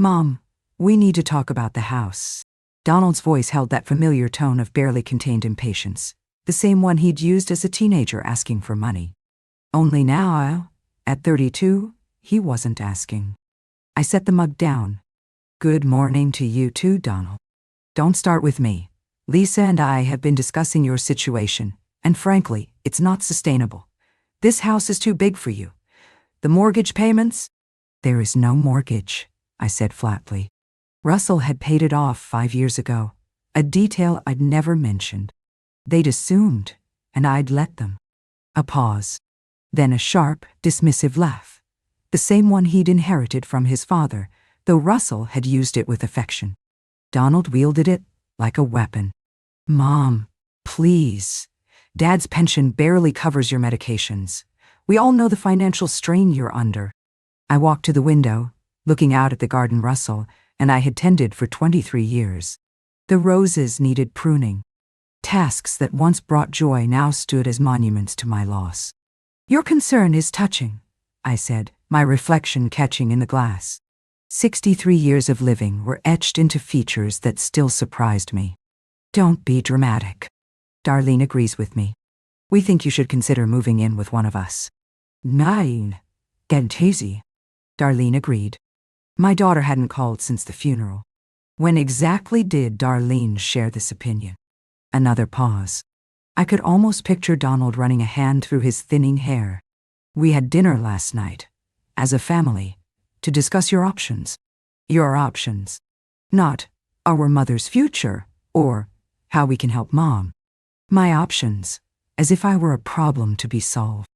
Mom, we need to talk about the house. Donald's voice held that familiar tone of barely contained impatience, the same one he'd used as a teenager asking for money. Only now, at 32, he wasn't asking. I set the mug down. Good morning to you too, Donald. Don't start with me. Lisa and I have been discussing your situation, and frankly, it's not sustainable. This house is too big for you. The mortgage payments? There is no mortgage, I said flatly. Russell had paid it off 5 years ago, a detail I'd never mentioned. They'd assumed, and I'd let them. A pause. Then a sharp, dismissive laugh. The same one he'd inherited from his father, though Russell had used it with affection. Donald wielded it like a weapon. Mom, please. Dad's pension barely covers your medications. We all know the financial strain you're under. I walked to the window, looking out at the garden Russell and I had tended for 23 years. The roses needed pruning. Tasks that once brought joy now stood as monuments to my loss. Your concern is touching, I said, my reflection catching in the glass. 63 years of living were etched into features that still surprised me. Don't be dramatic. Darlene agrees with me. We think you should consider moving in with one of us. Nein, ganz easy. Darlene agreed. My daughter hadn't called since the funeral. When exactly did Darlene share this opinion? Another pause. I could almost picture Donald running a hand through his thinning hair. We had dinner last night, as a family, to discuss your options. Your options. Not our mother's future, or how we can help Mom. My options, as if I were a problem to be solved.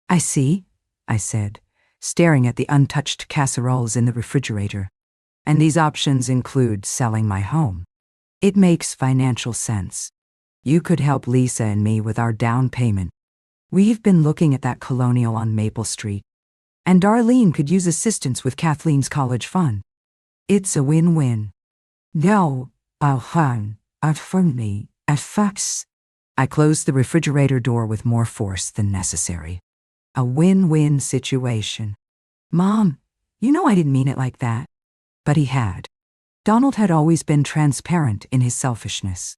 I see, I said, staring at the untouched casseroles in the refrigerator. And these options include selling my home. It makes financial sense. You could help Lisa and me with our down payment. We've been looking at that colonial on Maple Street. And Darlene could use assistance with Kathleen's college fund. It's a win-win. No, for me, fax. I closed the refrigerator door with more force than necessary. A win-win situation. Mom, you know I didn't mean it like that. But he had. Donald had always been transparent in his selfishness.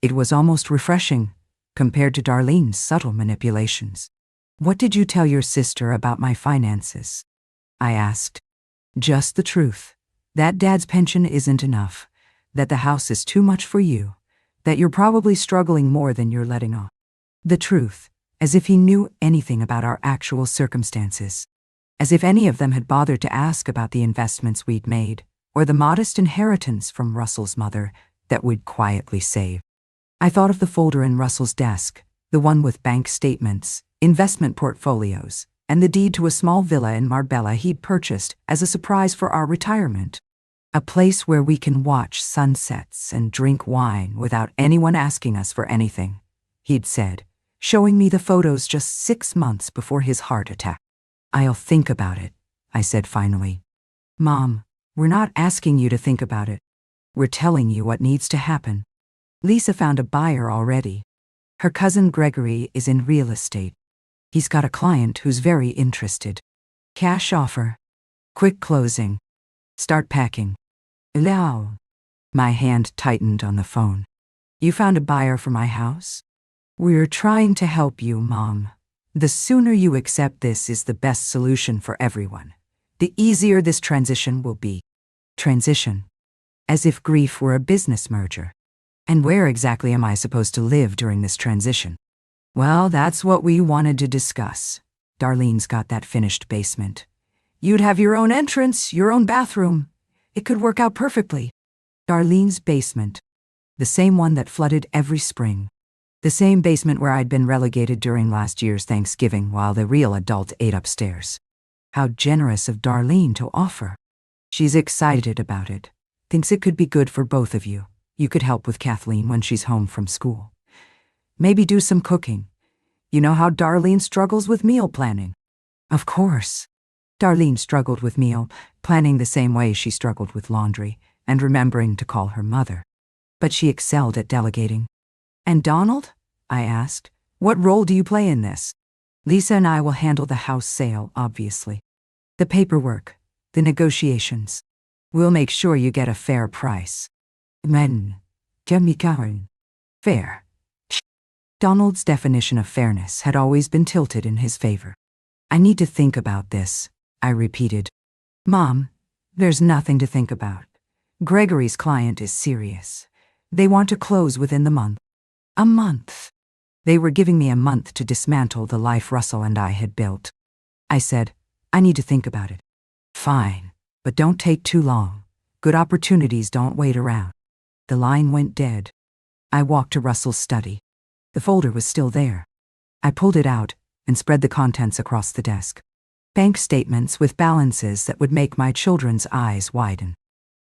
It was almost refreshing, compared to Darlene's subtle manipulations. What did you tell your sister about my finances? I asked. Just the truth. That Dad's pension isn't enough, that the house is too much for you, that you're probably struggling more than you're letting on. The truth, as if he knew anything about our actual circumstances. As if any of them had bothered to ask about the investments we'd made, or the modest inheritance from Russell's mother that we'd quietly saved. I thought of the folder in Russell's desk, the one with bank statements, investment portfolios, and the deed to a small villa in Marbella he'd purchased as a surprise for our retirement. A place where we can watch sunsets and drink wine without anyone asking us for anything, he'd said, showing me the photos just 6 months before his heart attack. I'll think about it, I said finally. Mom, we're not asking you to think about it. We're telling you what needs to happen. Lisa found a buyer already. Her cousin Gregory is in real estate. He's got a client who's very interested. Cash offer. Quick closing. Start packing. Now. My hand tightened on the phone. You found a buyer for my house? We're trying to help you, Mom. The sooner you accept this is the best solution for everyone. The easier this transition will be. Transition. As if grief were a business merger. And where exactly am I supposed to live during this transition? Well, that's what we wanted to discuss. Darlene's got that finished basement. You'd have your own entrance, your own bathroom. It could work out perfectly. Darlene's basement. The same one that flooded every spring. The same basement where I'd been relegated during last year's Thanksgiving while the real adult ate upstairs. How generous of Darlene to offer. She's excited about it. Thinks it could be good for both of you. You could help with Kathleen when she's home from school. Maybe do some cooking. You know how Darlene struggles with meal planning. Of course. Darlene struggled with meal planning the same way she struggled with laundry and remembering to call her mother. But she excelled at delegating. And Donald? I asked. What role do you play in this? Lisa and I will handle the house sale, obviously. The paperwork, the negotiations. We'll make sure you get a fair price. Men, Karen. Fair. Donald's definition of fairness had always been tilted in his favor. I need to think about this, I repeated. Mom, there's nothing to think about. Gregory's client is serious. They want to close within the month. A month. They were giving me a month to dismantle the life Russell and I had built. I said, I need to think about it. Fine, but don't take too long. Good opportunities don't wait around. The line went dead. I walked to Russell's study. The folder was still there. I pulled it out and spread the contents across the desk. Bank statements with balances that would make my children's eyes widen.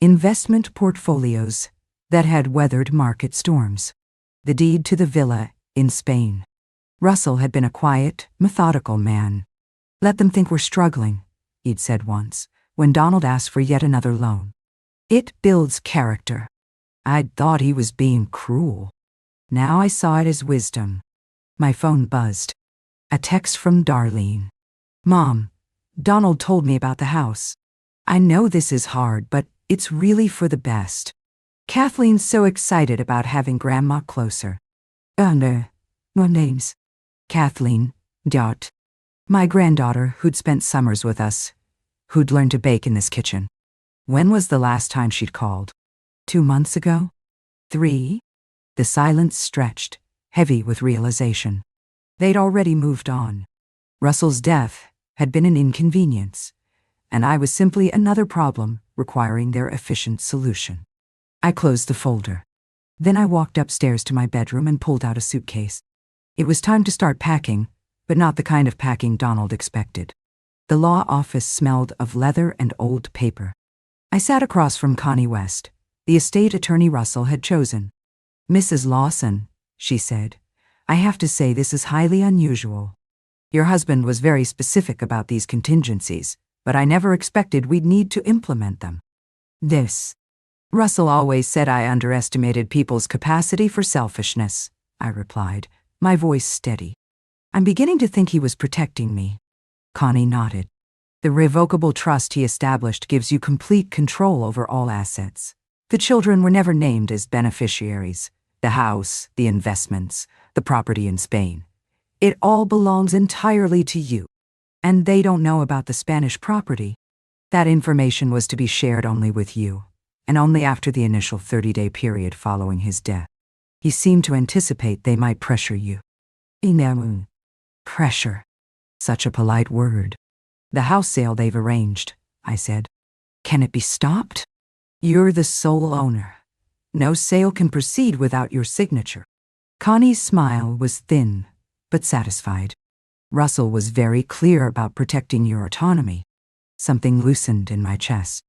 Investment portfolios that had weathered market storms. The deed to the villa in Spain. Russell had been a quiet, methodical man. Let them think we're struggling, he'd said once, when Donald asked for yet another loan. It builds character. I'd thought he was being cruel. Now I saw it as wisdom. My phone buzzed. A text from Darlene. Mom, Donald told me about the house. I know this is hard, but it's really for the best. Kathleen's so excited about having Grandma closer. No names. Kathleen, Dot. My granddaughter who'd spent summers with us, who'd learned to bake in this kitchen. When was the last time she'd called? 2 months ago? 3? The silence stretched, heavy with realization. They'd already moved on. Russell's death had been an inconvenience, and I was simply another problem requiring their efficient solution. I closed the folder. Then I walked upstairs to my bedroom and pulled out a suitcase. It was time to start packing, but not the kind of packing Donald expected. The law office smelled of leather and old paper. I sat across from Connie West, the estate attorney Russell had chosen. Mrs. Lawson, she said, I have to say this is highly unusual. Your husband was very specific about these contingencies, but I never expected we'd need to implement them. Russell always said I underestimated people's capacity for selfishness, I replied, my voice steady. I'm beginning to think he was protecting me. Connie nodded. The revocable trust he established gives you complete control over all assets. The children were never named as beneficiaries. The house, the investments, the property in Spain. It all belongs entirely to you. And they don't know about the Spanish property. That information was to be shared only with you, and only after the initial 30-day period following his death. He seemed to anticipate they might pressure you. Pressure. Such a polite word. The house sale they've arranged, I said. Can it be stopped? You're the sole owner. No sale can proceed without your signature. Connie's smile was thin, but satisfied. Russell was very clear about protecting your autonomy. Something loosened in my chest.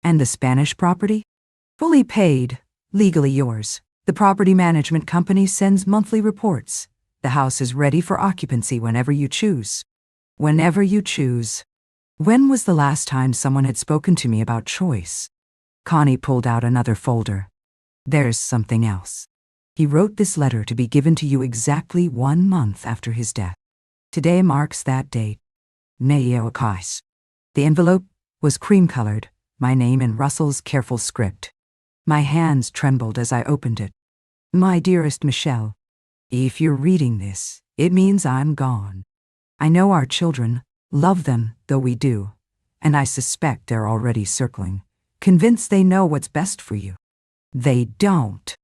And the Spanish property? Fully paid, legally yours. The property management company sends monthly reports. The house is ready for occupancy whenever you choose. Whenever you choose. When was the last time someone had spoken to me about choice? Connie pulled out another folder. There's something else. He wrote this letter to be given to you exactly 1 month after his death. Today marks that date. The envelope was cream-colored, my name in Russell's careful script. My hands trembled as I opened it. My dearest Michelle, if you're reading this, it means I'm gone. I know our children, love them though we do, and I suspect they're already circling, convinced they know what's best for you. They don't.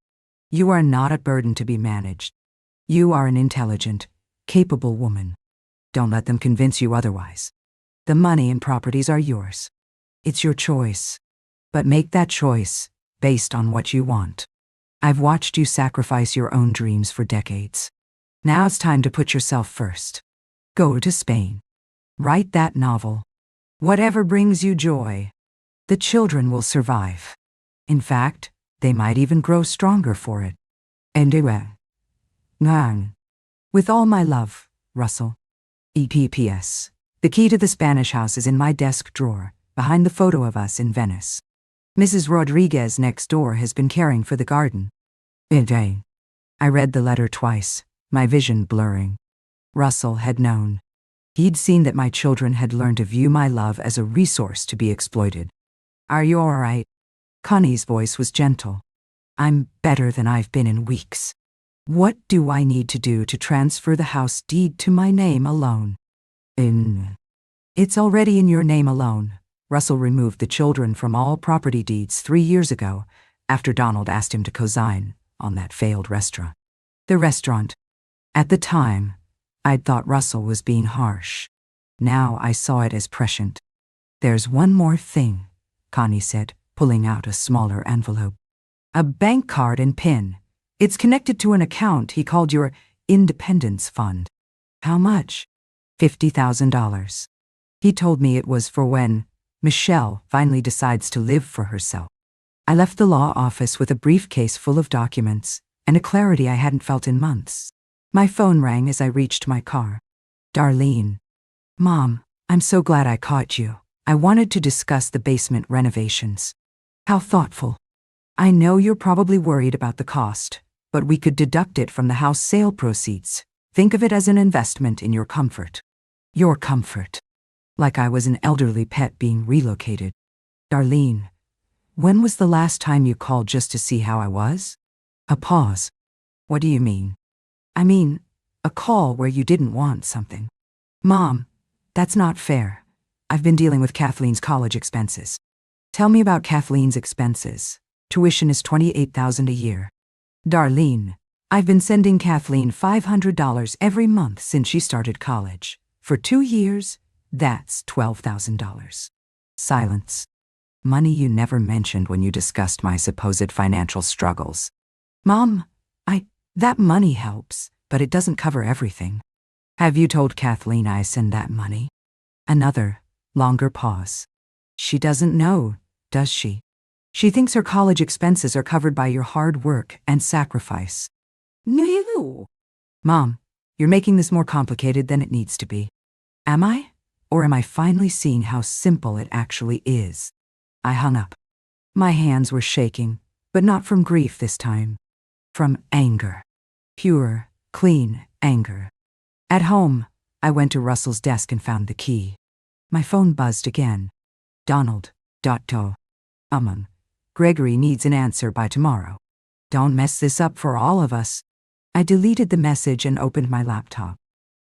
You are not a burden to be managed. You are an intelligent, capable woman. Don't let them convince you otherwise. The money and properties are yours. It's your choice. But make that choice based on what you want. I've watched you sacrifice your own dreams for decades. Now it's time to put yourself first. Go to Spain. Write that novel. Whatever brings you joy. The children will survive. In fact, they might even grow stronger for it. With all my love, Russell. EPPS. The key to the Spanish house is in my desk drawer, behind the photo of us in Venice. Mrs. Rodriguez next door has been caring for the garden. I read the letter twice, my vision blurring. Russell had known. He'd seen that my children had learned to view my love as a resource to be exploited. Are you all right? Connie's voice was gentle. I'm better than I've been in weeks. What do I need to do to transfer the house deed to my name alone? It's already in your name alone. Russell removed the children from all property deeds 3 years ago, after Donald asked him to co-sign on that failed restaurant. The restaurant. At the time, I'd thought Russell was being harsh. Now I saw it as prescient. There's one more thing, Connie said, pulling out a smaller envelope. A bank card and PIN. It's connected to an account he called your Independence Fund. How much? $50,000. He told me it was for when Michelle finally decides to live for herself. I left the law office with a briefcase full of documents and a clarity I hadn't felt in months. My phone rang as I reached my car. Darlene. Mom, I'm so glad I caught you. I wanted to discuss the basement renovations. How thoughtful. I know you're probably worried about the cost, but we could deduct it from the house sale proceeds. Think of it as an investment in your comfort. Your comfort. Like I was an elderly pet being relocated. Darlene, when was the last time you called just to see how I was? A pause. What do you mean? I mean, a call where you didn't want something. Mom, that's not fair. I've been dealing with Kathleen's college expenses. Tell me about Kathleen's expenses. Tuition is $28,000 a year. Darlene, I've been sending Kathleen $500 every month since she started college. For 2 years, that's $12,000. Silence. Money you never mentioned when you discussed my supposed financial struggles. Mom, that money helps, but it doesn't cover everything. Have you told Kathleen I send that money? Another, longer pause. She doesn't know, does she? She thinks her college expenses are covered by your hard work and sacrifice. No. Mom, you're making this more complicated than it needs to be. Am I? Or am I finally seeing how simple it actually is? I hung up. My hands were shaking, but not from grief this time. From anger. Pure, clean anger. At home, I went to Russell's desk and found the key. My phone buzzed again. Donald. Gregory needs an answer by tomorrow. Don't mess this up for all of us. I deleted the message and opened my laptop.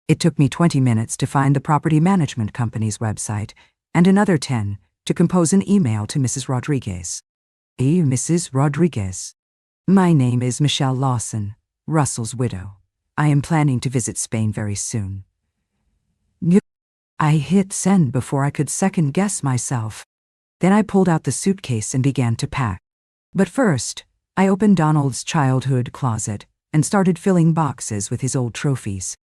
It took me 20 minutes to find the property management company's website and another 10 to compose an email to Mrs. Rodriguez. Hey, Mrs. Rodriguez. My name is Michelle Lawson, Russell's widow. I am planning to visit Spain very soon. I hit send before I could second-guess myself. Then I pulled out the suitcase and began to pack. But first, I opened Donald's childhood closet and started filling boxes with his old trophies.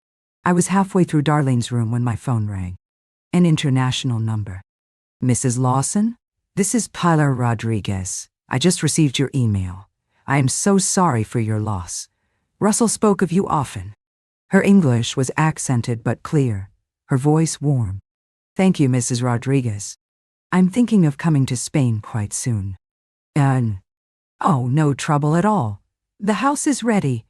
I was halfway through Darlene's room when my phone rang. An international number. Mrs. Lawson? This is Pilar Rodriguez. I just received your email. I am so sorry for your loss. Russell spoke of you often. Her English was accented but clear, her voice warm. Thank you, Mrs. Rodriguez. I'm thinking of coming to Spain quite soon. Oh, no trouble at all. The house is ready.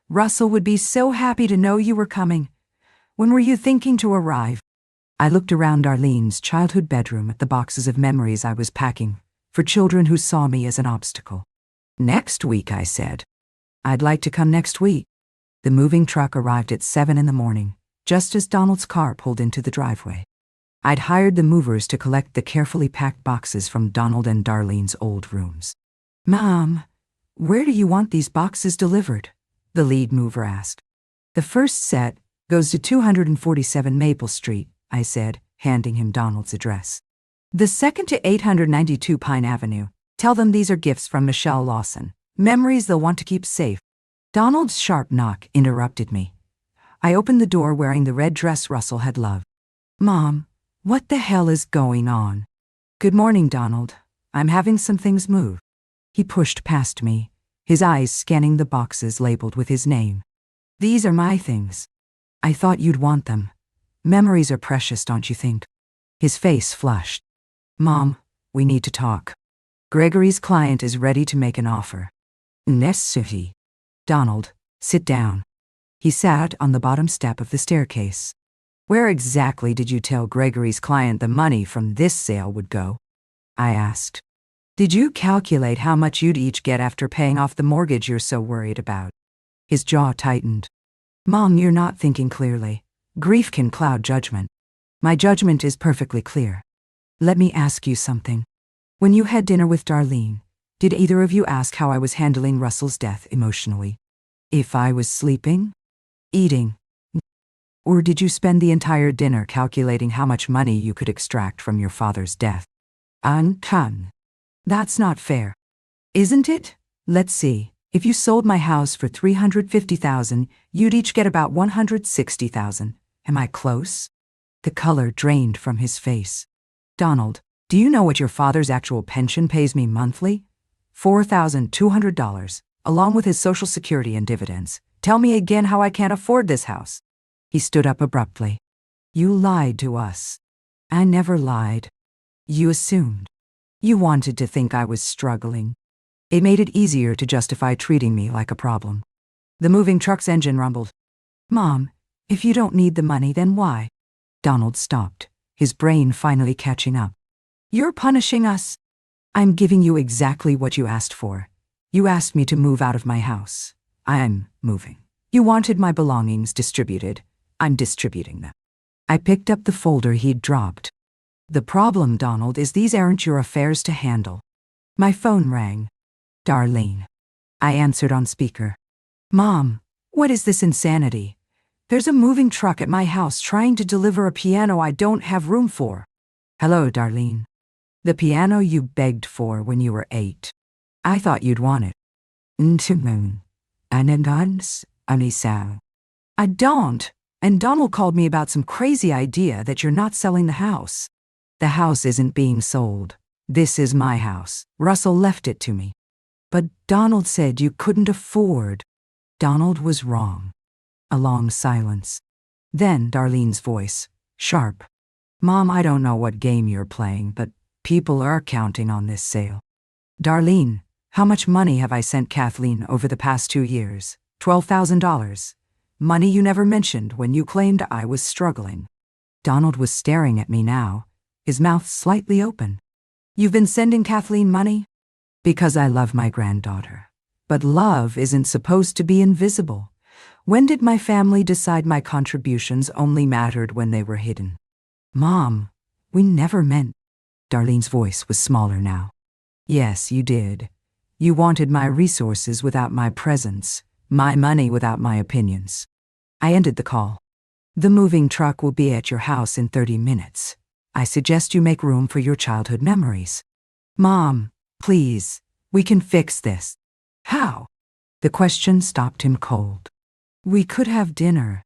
Russell would be so happy to know you were coming. When were you thinking to arrive? I looked around Darlene's childhood bedroom at the boxes of memories I was packing for children who saw me as an obstacle. Next week, I said. I'd like to come next week. The moving truck arrived at 7 in the morning, just as Donald's car pulled into the driveway. I'd hired the movers to collect the carefully packed boxes from Donald and Darlene's old rooms. Mom, where do you want these boxes delivered? The lead mover asked. The first set goes to 247 Maple Street, I said, handing him Donald's address. The second to 892 Pine Avenue. Tell them these are gifts from Michelle Lawson. Memories they'll want to keep safe. Donald's sharp knock interrupted me. I opened the door wearing the red dress Russell had loved. Mom, what the hell is going on? Good morning, Donald. I'm having some things move. He pushed past me, his eyes scanning the boxes labeled with his name. These are my things. I thought you'd want them. Memories are precious, don't you think? His face flushed. Mom, we need to talk. Gregory's client is ready to make an offer. Necessity. Donald, sit down. He sat on the bottom step of the staircase. Where exactly did you tell Gregory's client the money from this sale would go? I asked. Did you calculate how much you'd each get after paying off the mortgage you're so worried about? His jaw tightened. Mom, you're not thinking clearly. Grief can cloud judgment. My judgment is perfectly clear. Let me ask you something. When you had dinner with Darlene, did either of you ask how I was handling Russell's death emotionally? If I was sleeping? Eating? Or did you spend the entire dinner calculating how much money you could extract from your father's death? Uncan. That's not fair. Isn't it? Let's see. If you sold my house for $350,000, you'd each get about $160,000. Am I close? The color drained from his face. Donald, do you know what your father's actual pension pays me monthly? $4,200, along with his Social Security and dividends. Tell me again how I can't afford this house. He stood up abruptly. You lied to us. I never lied. You assumed. You wanted to think I was struggling. It made it easier to justify treating me like a problem. The moving truck's engine rumbled. Mom, if you don't need the money, then why? Donald stopped, his brain finally catching up. You're punishing us. I'm giving you exactly what you asked for. You asked me to move out of my house. I'm moving. You wanted my belongings distributed. I'm distributing them. I picked up the folder he'd dropped. The problem, Donald, is these aren't your affairs to handle. My phone rang. Darlene. I answered on speaker. Mom, what is this insanity? There's a moving truck at my house trying to deliver a piano I don't have room for. Hello, Darlene. The piano you begged for when you were 8. I thought you'd want it. Ntumun. Anandans, Anisao. I don't. And Donald called me about some crazy idea that you're not selling the house. The house isn't being sold. This is my house. Russell left it to me. But Donald said you couldn't afford. Donald was wrong. A long silence. Then Darlene's voice, sharp. Mom, I don't know what game you're playing, but people are counting on this sale. Darlene, how much money have I sent Kathleen over the past 2 years? $12,000. Money you never mentioned when you claimed I was struggling. Donald was staring at me now, his mouth slightly open. You've been sending Kathleen money? Because I love my granddaughter. But love isn't supposed to be invisible. When did my family decide my contributions only mattered when they were hidden? Mom, we never meant. Darlene's voice was smaller now. Yes, you did. You wanted my resources without my presence, my money without my opinions. I ended the call. The moving truck will be at your house in 30 minutes. I suggest you make room for your childhood memories. Mom, please, we can fix this. How? The question stopped him cold. We could have dinner.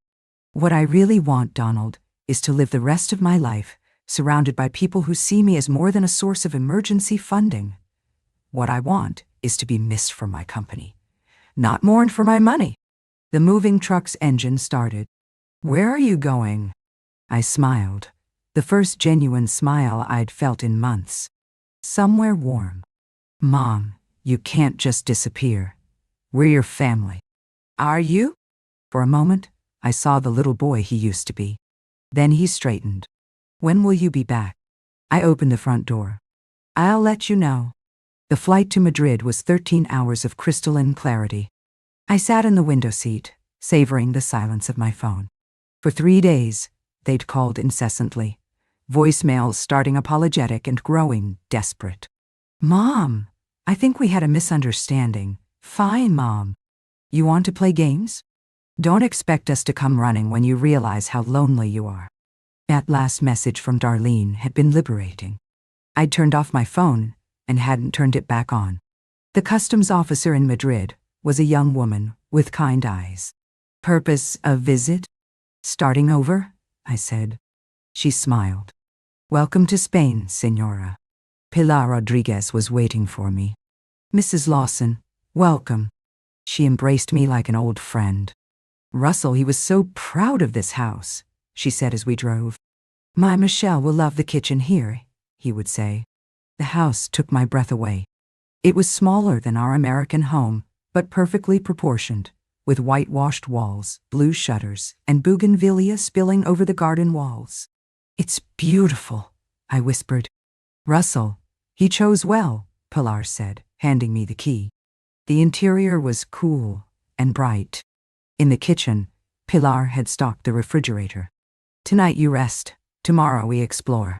What I really want, Donald, is to live the rest of my life surrounded by people who see me as more than a source of emergency funding. What I want is to be missed for my company, not mourned for my money. The moving truck's engine started. Where are you going? I smiled, the first genuine smile I'd felt in months. Somewhere warm. Mom, you can't just disappear. We're your family. Are you? For a moment, I saw the little boy he used to be. Then he straightened. When will you be back? I opened the front door. I'll let you know. The flight to Madrid was 13 hours of crystalline clarity. I sat in the window seat, savoring the silence of my phone. For 3 days, they'd called incessantly. Voicemails starting apologetic and growing desperate. Mom, I think we had a misunderstanding. Fine, Mom. You want to play games? Don't expect us to come running when you realize how lonely you are. That last message from Darlene had been liberating. I'd turned off my phone and hadn't turned it back on. The customs officer in Madrid was a young woman with kind eyes. Purpose of visit? Starting over? I said. She smiled. Welcome to Spain, Senora. Pilar Rodriguez was waiting for me. Mrs. Lawson, welcome. She embraced me like an old friend. Russell, he was so proud of this house, she said as we drove. My Michelle will love the kitchen here, he would say. The house took my breath away. It was smaller than our American home, but perfectly proportioned, with whitewashed walls, blue shutters, and bougainvillea spilling over the garden walls. It's beautiful, I whispered. Russell, he chose well, Pilar said, handing me the key. The interior was cool and bright. In the kitchen, Pilar had stocked the refrigerator. Tonight you rest, tomorrow we explore.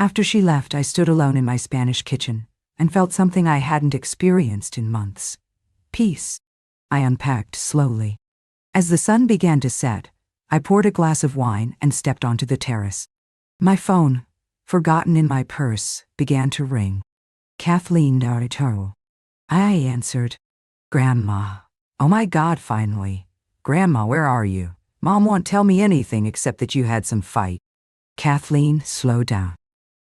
After she left, I stood alone in my Spanish kitchen and felt something I hadn't experienced in months. Peace. I unpacked slowly. As the sun began to set, I poured a glass of wine and stepped onto the terrace. My phone, forgotten in my purse, began to ring. Kathleen Darito. I answered. Grandma. Oh my God, finally. Grandma, where are you? Mom won't tell me anything except that you had some fight. Kathleen, slow down.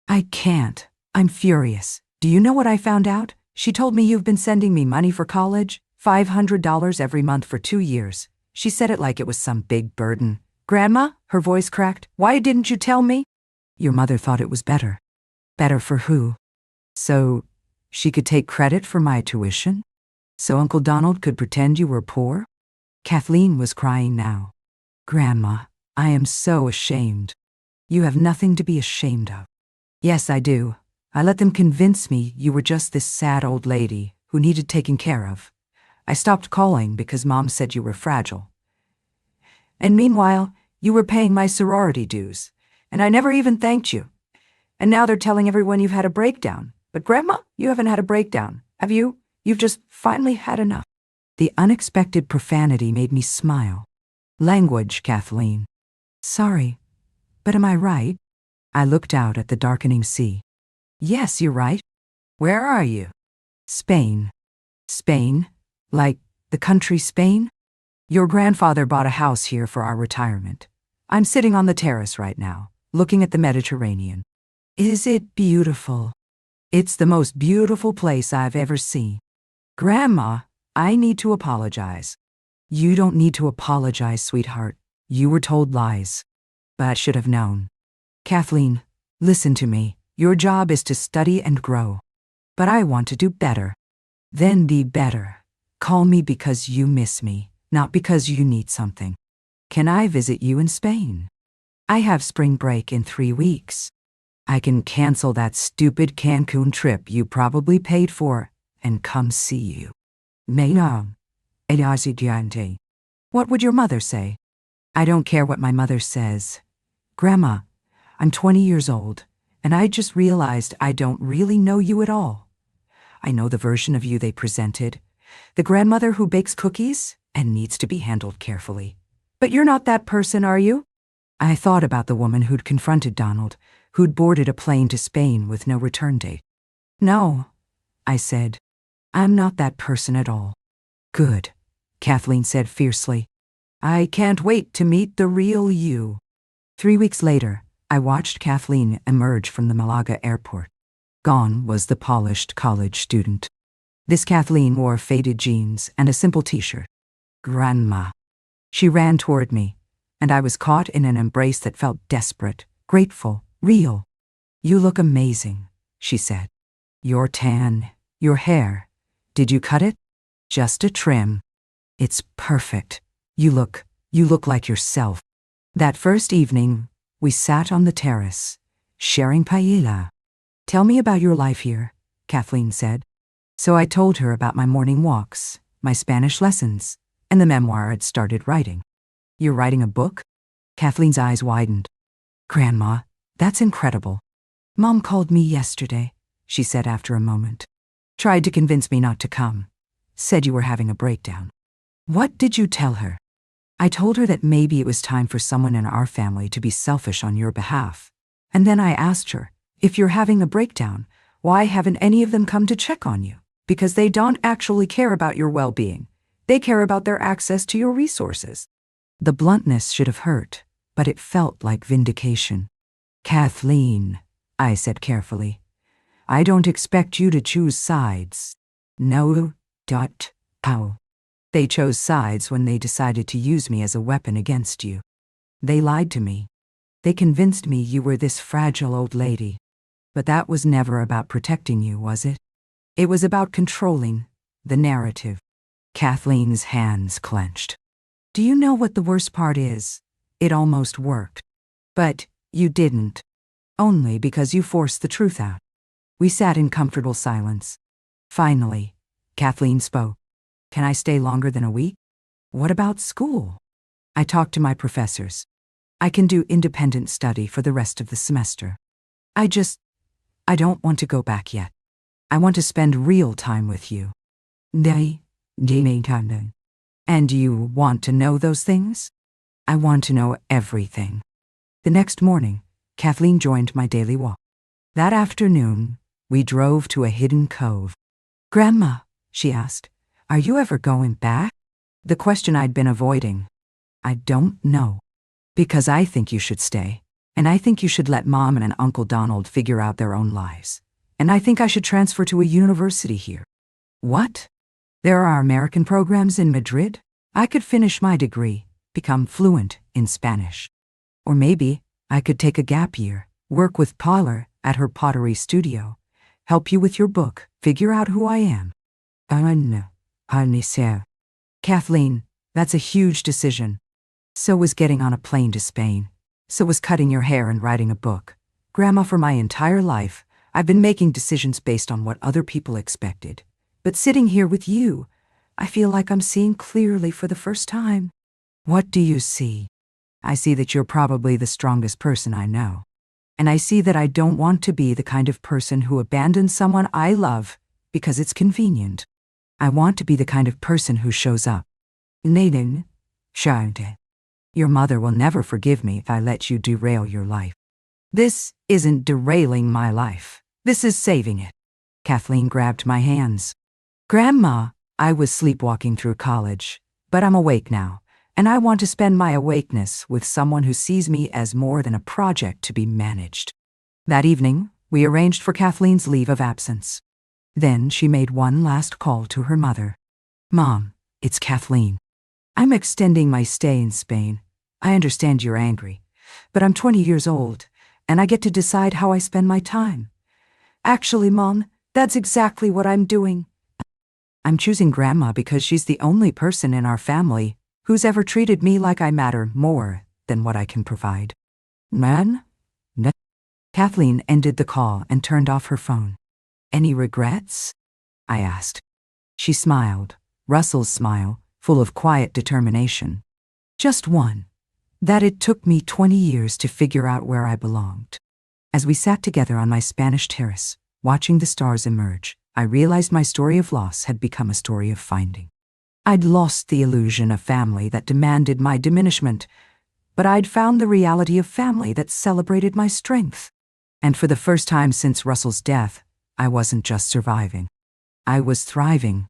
I can't. I'm furious. Do you know what I found out? She told me you've been sending me money for college, $500 every month for 2 years. She said it like it was some big burden. Grandma, her voice cracked, why didn't you tell me? Your mother thought it was better. Better for who? So she could take credit for my tuition? So Uncle Donald could pretend you were poor? Kathleen was crying now. Grandma, I am so ashamed. You have nothing to be ashamed of. Yes, I do. I let them convince me you were just this sad old lady who needed taken care of. I stopped calling because Mom said you were fragile. And meanwhile, you were paying my sorority dues, and I never even thanked you. And now they're telling everyone you've had a breakdown. But Grandma, you haven't had a breakdown, have you? You've just finally had enough. The unexpected profanity made me smile. Language, Kathleen. Sorry, but am I right? I looked out at the darkening sea. Yes, you're right. Where are you? Spain. Spain? Like the country Spain? Your grandfather bought a house here for our retirement. I'm sitting on the terrace right now, looking at the Mediterranean. Is it beautiful? It's the most beautiful place I've ever seen. Grandma, I need to apologize. You don't need to apologize, sweetheart. You were told lies. But I should have known. Kathleen, listen to me. Your job is to study and grow. But I want to do better. Then be better. Call me because you miss me, not because you need something. Can I visit you in Spain? I have spring break in 3 weeks. I can cancel that stupid Cancun trip you probably paid for and come see you. What would your mother say? I don't care what my mother says. Grandma, I'm 20 years old, and I just realized I don't really know you at all. I know the version of you they presented, the grandmother who bakes cookies and needs to be handled carefully. But you're not that person, are you? I thought about the woman who'd confronted Donald, who'd boarded a plane to Spain with no return date. No, I said. I'm not that person at all. Good, Kathleen said fiercely. I can't wait to meet the real you. 3 weeks later, I watched Kathleen emerge from the Malaga airport. Gone was the polished college student. This Kathleen wore faded jeans and a simple t-shirt. Grandma. She ran toward me, and I was caught in an embrace that felt desperate, grateful, real. You look amazing, she said. You're tan, your hair. Did you cut it? Just a trim. It's perfect. You look like yourself. That first evening, we sat on the terrace, sharing paella. Tell me about your life here, Kathleen said. So I told her about my morning walks, my Spanish lessons, and the memoir I'd started writing. You're writing a book? Kathleen's eyes widened. Grandma, that's incredible. Mom called me yesterday, she said after a moment. Tried to convince me not to come. Said you were having a breakdown. What did you tell her? I told her that maybe it was time for someone in our family to be selfish on your behalf. And then I asked her, if you're having a breakdown, why haven't any of them come to check on you? Because they don't actually care about your well-being. They care about their access to your resources. The bluntness should have hurt, but it felt like vindication. Kathleen, I said carefully, I don't expect you to choose sides. No. How? They chose sides when they decided to use me as a weapon against you. They lied to me. They convinced me you were this fragile old lady. But that was never about protecting you, was it? It was about controlling the narrative. Kathleen's hands clenched. Do you know what the worst part is? It almost worked. But you didn't. Only because you forced the truth out. We sat in comfortable silence. Finally, Kathleen spoke. Can I stay longer than a week? What about school? I talked to my professors. I can do independent study for the rest of the semester. I don't want to go back yet. I want to spend real time with you. And you want to know those things? I want to know everything. The next morning, Kathleen joined my daily walk. That afternoon, we drove to a hidden cove. Grandma, she asked, are you ever going back? The question I'd been avoiding. I don't know. Because I think you should stay. And I think you should let Mom and Uncle Donald figure out their own lives. And I think I should transfer to a university here. What? There are American programs in Madrid? I could finish my degree, become fluent in Spanish. Or maybe I could take a gap year, work with Paula at her pottery studio, help you with your book, figure out who I am. Kathleen, that's a huge decision. So was getting on a plane to Spain. So was cutting your hair and writing a book. Grandma, for my entire life, I've been making decisions based on what other people expected. But sitting here with you, I feel like I'm seeing clearly for the first time. What do you see? I see that you're probably the strongest person I know. And I see that I don't want to be the kind of person who abandons someone I love because it's convenient. I want to be the kind of person who shows up. Naden, Shante. Your mother will never forgive me if I let you derail your life. This isn't derailing my life. This is saving it. Kathleen grabbed my hands. Grandma, I was sleepwalking through college, but I'm awake now, and I want to spend my awakeness with someone who sees me as more than a project to be managed. That evening, we arranged for Kathleen's leave of absence. Then she made one last call to her mother. Mom, it's Kathleen. I'm extending my stay in Spain. I understand you're angry, but I'm 20 years old, and I get to decide how I spend my time. Actually, Mom, that's exactly what I'm doing. I'm choosing Grandma because she's the only person in our family who's ever treated me like I matter more than what I can provide. Man? No. Kathleen ended the call and turned off her phone. Any regrets? I asked. She smiled, Russell's smile, full of quiet determination. Just one. That it took me 20 years to figure out where I belonged. As we sat together on my Spanish terrace, watching the stars emerge, I realized my story of loss had become a story of finding. I'd lost the illusion of family that demanded my diminishment, but I'd found the reality of family that celebrated my strength. And for the first time since Russell's death, I wasn't just surviving. I was thriving.